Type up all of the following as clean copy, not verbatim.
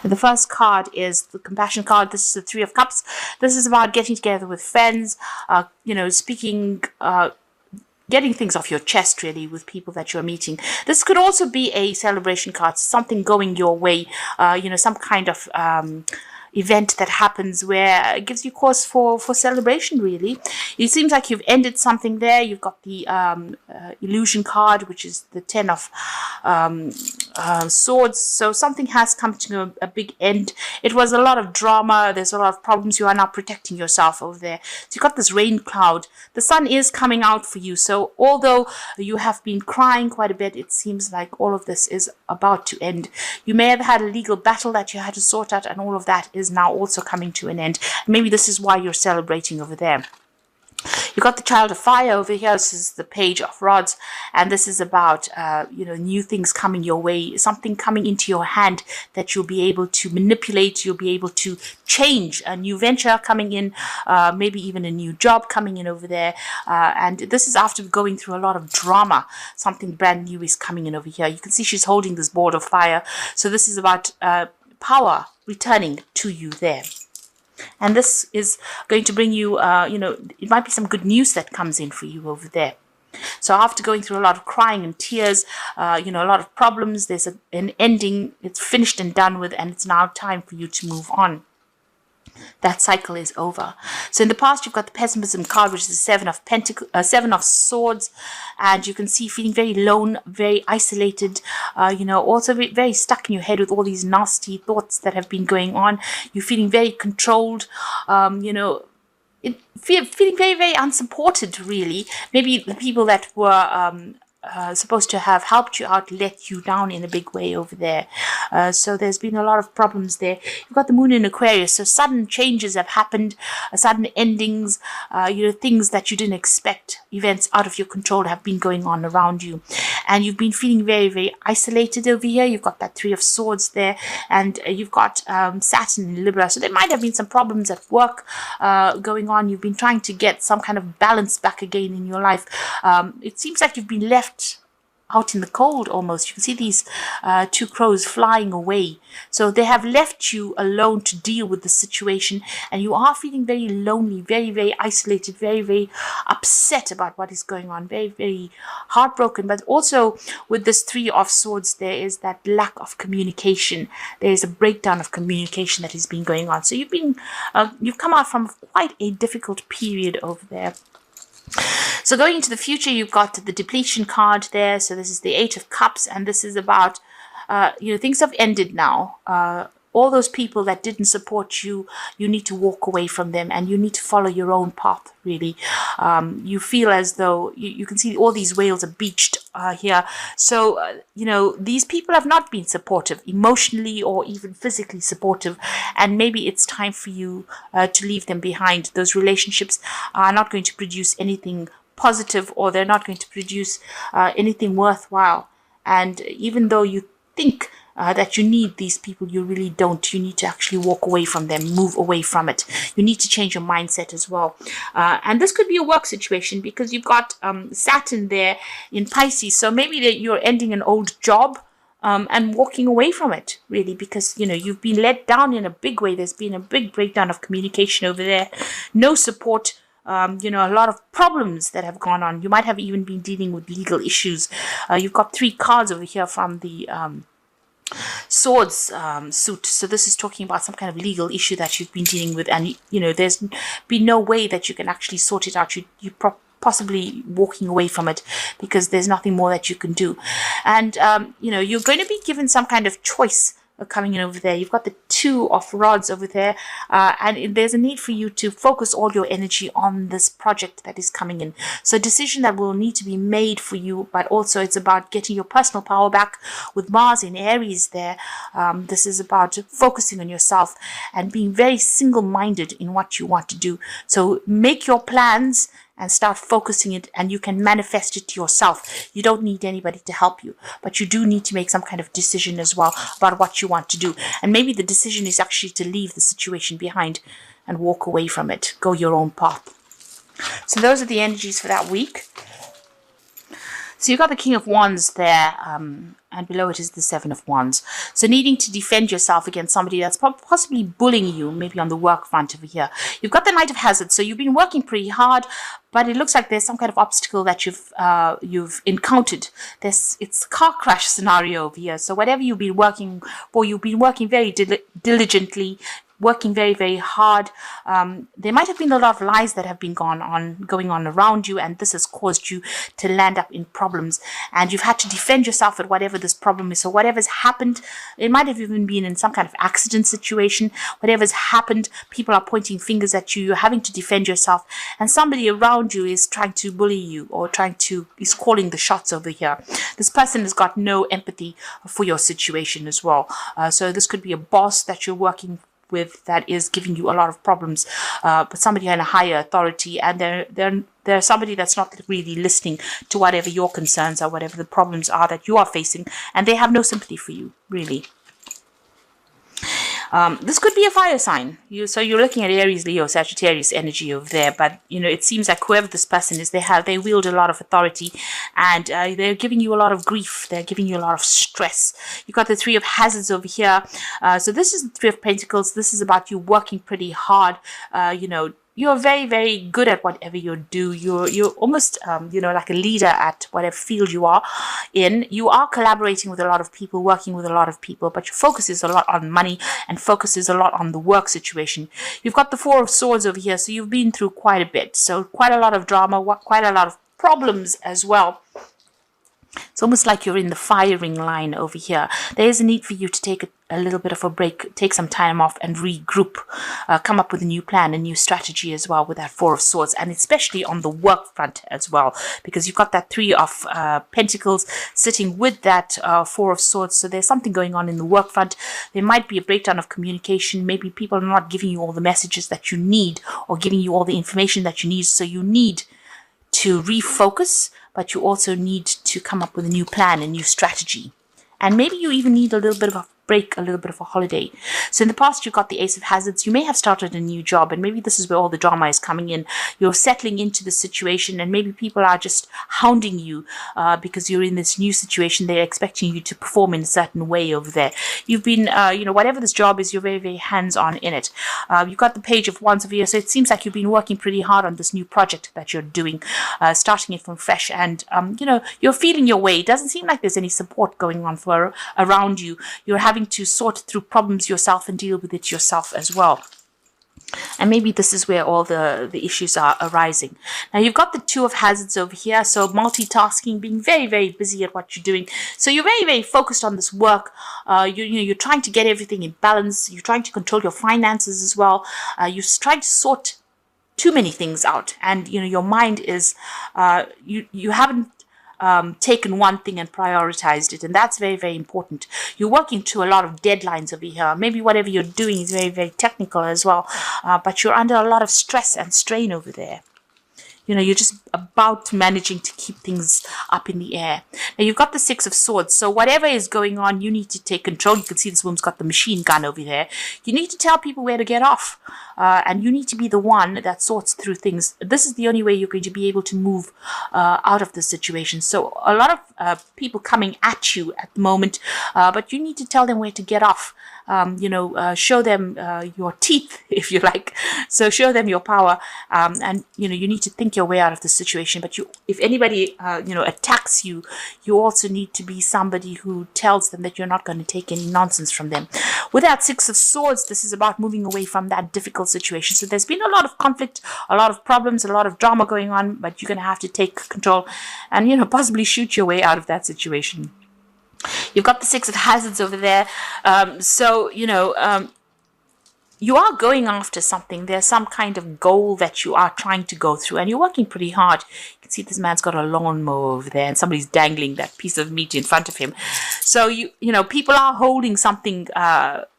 The first card is the compassion card. This is the Three of Cups. This is about getting together with friends, speaking, getting things off your chest, really, with people that you're meeting. This could also be a celebration card, something going your way, some kind of event that happens where it gives you cause for celebration, really. It seems like you've ended something there. You've got the illusion card, which is the Ten of Swords. So something has come to a big end. It was a lot of drama. There's a lot of problems. You are now protecting yourself over there. So you've got this rain cloud. The sun is coming out for you. So although you have been crying quite a bit, it seems like all of this is about to end. You may have had a legal battle that you had to sort out, and all of that is now also coming to an end. Maybe this is why you're celebrating over there. You've got the Child of Fire over here. This is the Page of Rods, and this is about new things coming your way, something coming into your hand that you'll be able to manipulate. You'll be able to change, a new venture coming in, maybe even a new job coming in over there. And this is after going through a lot of drama. Something brand new is coming in over here. You can see she's holding this board of fire. So this is about power returning to you there. And this is going to bring you, it might be some good news that comes in for you over there. So after going through a lot of crying and tears, a lot of problems, there's an ending. It's finished and done with, and it's now time for you to move on. That cycle is over. So in the past, you've got the pessimism card, which is the Seven of Swords, and you can see feeling very alone, very isolated, also very stuck in your head with all these nasty thoughts that have been going on. You're feeling very controlled, feeling very, very unsupported, really. Maybe the people that were supposed to have helped you out let you down in a big way over there. So there's been a lot of problems there. You've got the Moon in Aquarius, so sudden changes have happened, sudden endings, things that you didn't expect, events out of your control have been going on around you. And you've been feeling very, very isolated over here. You've got that Three of Swords there, and you've got Saturn in Libra. So there might have been some problems at work going on. You've been trying to get some kind of balance back again in your life. It seems like you've been left out in the cold almost. You can see these two crows flying away. So they have left you alone to deal with the situation, and you are feeling very lonely, very, very isolated, very, very upset about what is going on, very, very heartbroken. But also with this Three of Swords, there is that lack of communication. There is a breakdown of communication that has been going on. So you've come out from quite a difficult period over there. So going into the future, you've got the depletion card there. So this is the Eight of Cups, and this is about, things have ended now. All those people that didn't support you, you need to walk away from them, and you need to follow your own path, really. You feel as though you can see all these whales are beached here. So, these people have not been supportive, emotionally or even physically supportive, and maybe it's time for you to leave them behind. Those relationships are not going to produce anything positive, or they're not going to produce anything worthwhile. And even though you think that you need these people, you really don't. You need to actually walk away from them, move away from it. You need to change your mindset as well. And this could be a work situation, because you've got Saturn there in Pisces. So maybe you're ending an old job and walking away from it, really, because, you've been let down in a big way. There's been a big breakdown of communication over there. No support. A lot of problems that have gone on. You might have even been dealing with legal issues. You've got 3 cards over here from the Swords suit. So this is talking about some kind of legal issue that you've been dealing with, and there's been no way that you can actually sort it out. You possibly walking away from it, because there's nothing more that you can do. And you're going to be given some kind of choice coming in over there. You've got the Two of Rods over there, and there's a need for you to focus all your energy on this project that is coming in. So a decision that will need to be made for you, but also it's about getting your personal power back with Mars in Aries there. This is about focusing on yourself and being very single-minded in what you want to do. So make your plans and start focusing it, and you can manifest it yourself. You don't need anybody to help you, but you do need to make some kind of decision as well about what you want to do. And maybe the decision is actually to leave the situation behind and walk away from it, go your own path. So those are the energies for that week. So you've got the King of Wands there, and below it is the Seven of Wands. So needing to defend yourself against somebody that's possibly bullying you, maybe on the work front over here. You've got the Knight of Hazards, so you've been working pretty hard, but it looks like there's some kind of obstacle that you've encountered. It's a car crash scenario over here. So whatever you've been working for, you've been working very diligently, working very, very hard. There might have been a lot of lies that have been going on around you, and this has caused you to land up in problems, and you've had to defend yourself at whatever this problem is. So whatever's happened, it might have even been in some kind of accident situation. Whatever's happened, people are pointing fingers at you. You're having to defend yourself, and somebody around you is trying to bully you or is calling the shots over here. This person has got no empathy for your situation as well. So this could be a boss that you're working with that is giving you a lot of problems, but somebody in a higher authority, and they're somebody that's not really listening to whatever your concerns are, whatever the problems are that you are facing, and they have no sympathy for you, really. This could be a fire sign. So you're looking at Aries, Leo, Sagittarius energy over there, but it seems like whoever this person is, they wield a lot of authority, and they're giving you a lot of grief. They're giving you a lot of stress. You've got the Three of Hazards over here. So this is the Three of Pentacles. This is about you working pretty hard. You're very, very good at whatever you do. You're almost, like a leader at whatever field you are in. You are collaborating with a lot of people, working with a lot of people, but your focus is a lot on money and focus is a lot on the work situation. You've got the Four of Swords over here, so you've been through quite a bit. So quite a lot of drama, quite a lot of problems as well. It's almost like you're in the firing line over here. There is a need for you to take a little bit of a break, take some time off and regroup, come up with a new plan, a new strategy as well with that Four of Swords, and especially on the work front as well, because you've got that Three of Pentacles sitting with that Four of Swords. So there's something going on in the work front. There might be a breakdown of communication. Maybe people are not giving you all the messages that you need or giving you all the information that you need. So you need to refocus, but you also need to come up with a new plan, a new strategy. And maybe you even need a little bit of a break, a little bit of a holiday. So in the past, you've got the Ace of Hazards. You may have started a new job, and maybe this is where all the drama is coming in. You're settling into the situation, and maybe people are just hounding you because you're in this new situation. They're expecting you to perform in a certain way over there. You've been, whatever this job is, you're very, very hands-on in it. You've got the Page of Wands over here, so it seems like you've been working pretty hard on this new project that you're doing, starting it from fresh, and you're feeling your way. It doesn't seem like there's any support going on around you. You're having to sort through problems yourself and deal with it yourself as well. And maybe this is where all the issues are arising. Now you've got the Two of Hazards over here, so multitasking, being very, very busy at what you're doing. So you're very, very focused on this work. You're trying to get everything in balance. You're trying to control your finances as well. You're trying to sort too many things out, and your mind is you haven't taken one thing and prioritized it, and that's very, very important. You're working to a lot of deadlines over here. Maybe whatever you're doing is very, very technical as well, but you're under a lot of stress and strain over there. You're just about managing to keep things up in the air. Now, you've got the Six of Swords. So whatever is going on, you need to take control. You can see this woman's got the machine gun over there. You need to tell people where to get off. And you need to be the one that sorts through things. This is the only way you're going to be able to move out of the situation. So a lot of people coming at you at the moment, but you need to tell them where to get off. Show them your teeth, if you like. So show them your power, and you need to think your way out of the situation. But if anybody attacks you, you also need to be somebody who tells them that you're not going to take any nonsense from them. With that Six of Swords, this is about moving away from that difficult situation. So there's been a lot of conflict, a lot of problems, a lot of drama going on, but you're going to have to take control and possibly shoot your way out of that situation. You've got the Six of Hazards over there. You are going after something. There's some kind of goal that you are trying to go through, and you're working pretty hard. You can see this man's got a lawnmower over there, and somebody's dangling that piece of meat in front of him. So, people are holding something up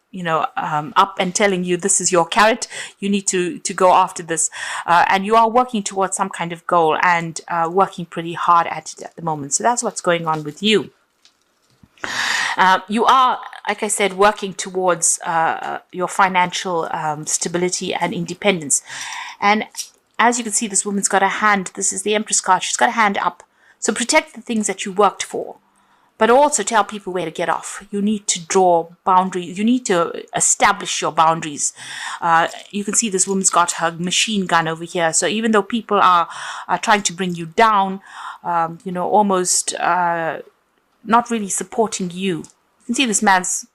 and telling you this is your carrot, you need to go after this, and you are working towards some kind of goal and working pretty hard at it at the moment. So that's what's going on with you. You are, like I said, working towards your financial stability and independence. And as you can see, this woman's got a hand. This is the Empress card. She's got a hand up. So protect the things that you worked for, but also tell people where to get off. You need to draw boundaries. You need to establish your boundaries. You can see this woman's got her machine gun over here. So even though people are trying to bring you down, almost not really supporting you. You can see this man's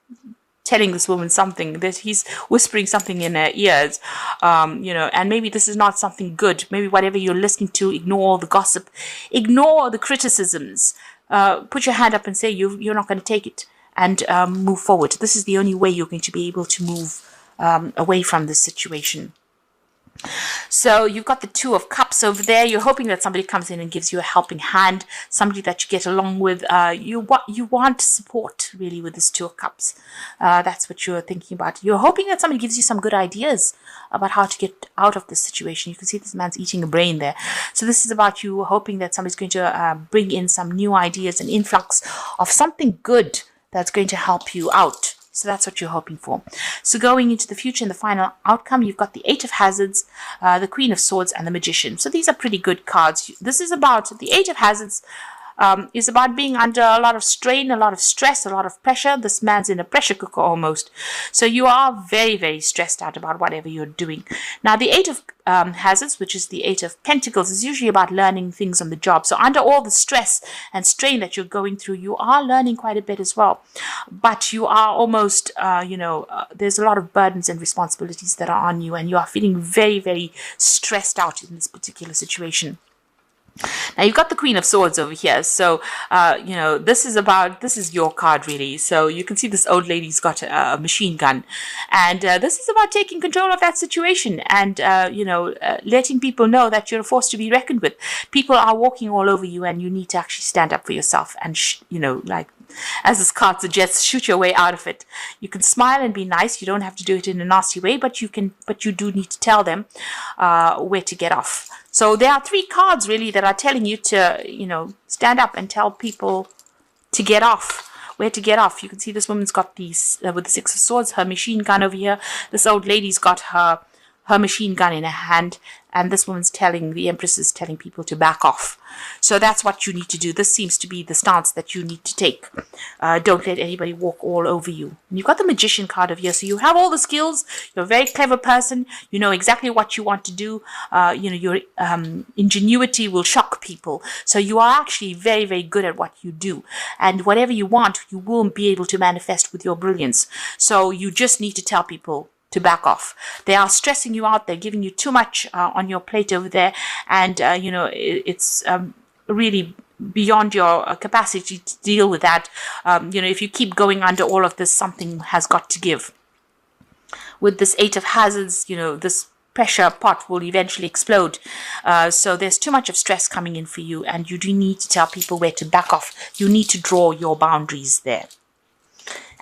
telling this woman something, that he's whispering something in her ears, and maybe this is not something good. Maybe whatever you're listening to, ignore all the gossip, ignore the criticisms, put your hand up and say you're not going to take it, and move forward. This is the only way you're going to be able to move away from this situation. So you've got the Two of Cups over there. You're hoping that somebody comes in and gives you a helping hand, somebody that you get along with. You want support, really, with this Two of Cups. That's what you're thinking about. You're hoping that somebody gives you some good ideas about how to get out of this situation. You can see this man's eating a brain there. So this is about you hoping that somebody's going to bring in some new ideas, an influx of something good that's going to help you out. So that's what you're hoping for. So going into the future and the final outcome, you've got the Eight of Hazards, the Queen of Swords, and the Magician. So these are pretty good cards. This is about the Eight of Hazards. Is about being under a lot of strain, a lot of stress, a lot of pressure. This man's in a pressure cooker almost. So you are very, very stressed out about whatever you're doing. Now, the Eight of Hazards, which is the Eight of Pentacles, is usually about learning things on the job. So under all the stress and strain that you're going through, you are learning quite a bit as well. But you are almost, there's a lot of burdens and responsibilities that are on you, and you are feeling very, very stressed out in this particular situation. Now you've got the Queen of Swords over here. So, this is your card really. So you can see this old lady's got a machine gun, and this is about taking control of that situation and, letting people know that you're a force to be reckoned with. People are walking all over you, and you need to actually stand up for yourself and, as this card suggests, shoot your way out of it. You can smile and be nice. You don't have to do it in a nasty way, but you do need to tell them where to get off. So there are three cards really that are telling you to, stand up and tell people to get off, where to get off. You can see this woman's got these, with the Six of Swords, her machine gun over here. This old lady's got her machine gun in her hand, and this woman's the Empress is telling people to back off. So that's what you need to do. This seems to be the stance that you need to take. Don't let anybody walk all over you. And you've got the Magician card over here. So you have all the skills. You're a very clever person. You know exactly what you want to do. Your ingenuity will shock people. So you are actually very, very good at what you do. And whatever you want, you will be able to manifest with your brilliance. So you just need to tell people to back off. They are stressing you out. They're giving you too much on your plate over there, and it's really beyond your capacity to deal with that. If you keep going under all of this, something has got to give. With this Eight of Hazards, this pressure pot will eventually explode. So there's too much of stress coming in for you, and you do need to tell people where to back off. You need to draw your boundaries there.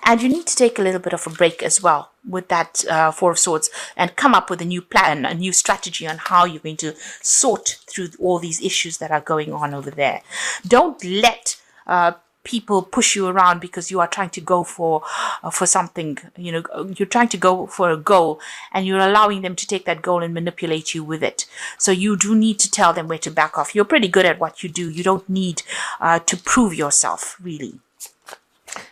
And you need to take a little bit of a break as well with that Four of Swords and come up with a new plan, a new strategy on how you're going to sort through all these issues that are going on over there. Don't let people push you around because you are trying to go for something. You're trying to go for a goal, and you're allowing them to take that goal and manipulate you with it. So you do need to tell them where to back off. You're pretty good at what you do. You don't need to prove yourself, really.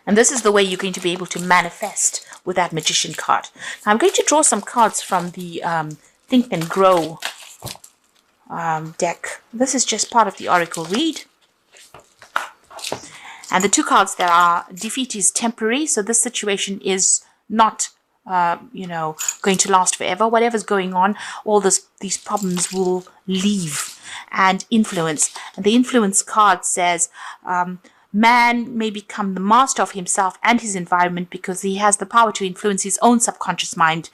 And this is the way you're going to be able to manifest with that Magician card. Now, I'm going to draw some cards from the Think and Grow deck. This is just part of the Oracle read. And the two cards that are defeat is temporary. So this situation is not, going to last forever. Whatever's going on, all these problems will leave. And influence. And the influence card says, man may become the master of himself and his environment because he has the power to influence his own subconscious mind,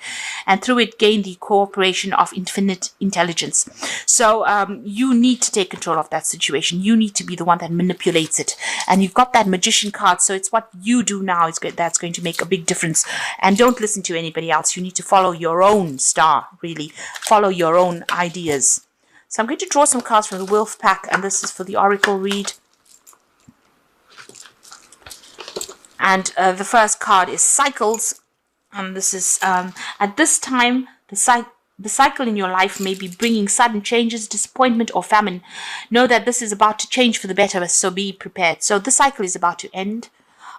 and through it gain the cooperation of infinite intelligence. So you need to take control of that situation. You need to be the one that manipulates it. And you've got that Magician card, so it's what you do now that's going to make a big difference. And don't listen to anybody else. You need to follow your own star, really. Follow your own ideas. So I'm going to draw some cards from the Wolf Pack, and this is for the Oracle read. And the first card is Cycles, and this is at this time the cycle in your life may be bringing sudden changes, disappointment, or famine. Know that this is about to change for the better, so be prepared. So the cycle is about to end,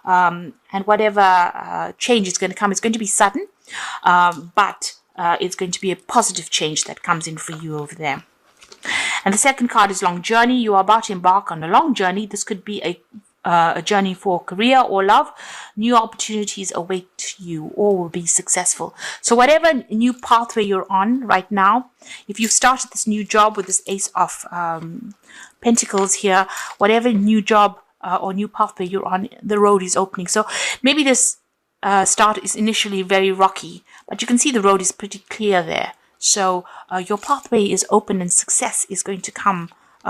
and whatever change is going to come is going to be sudden, but it's going to be a positive change that comes in for you over there. And the second card is long journey. You are about to embark on a long journey. This could be a journey for career or love. New opportunities await you, or will be successful. So whatever new pathway you're on right now, if you've started this new job with this Ace of Pentacles here, whatever new job or new pathway you're on, the road is opening. So maybe this start is initially very rocky, but you can see the road is pretty clear there. So your pathway is open and success is going to come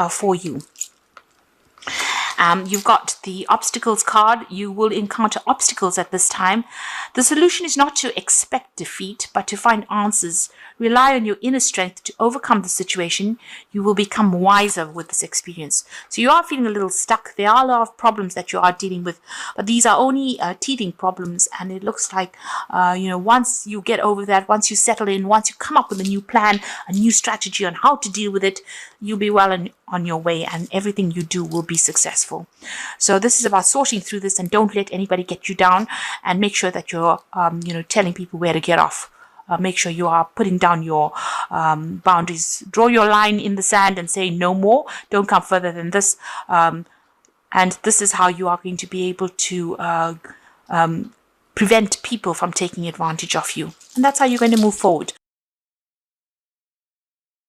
for you. You've got the obstacles card. You will encounter obstacles at this time. The solution is not to expect defeat, but to find answers. Rely on your inner strength to overcome the situation. You will become wiser with this experience. So you are feeling a little stuck. There are a lot of problems that you are dealing with, but these are only teething problems. And it looks like, once you get over that, once you settle in, once you come up with a new plan, a new strategy on how to deal with it, you'll be well on your way, and everything you do will be successful. So this is about sorting through this, and don't let anybody get you down, and make sure that you're telling people where to get off. Make sure you are putting down your boundaries. Draw your line in the sand and say no more. Don't come further than this. And this is how you are going to be able to prevent people from taking advantage of you. And that's how you're going to move forward.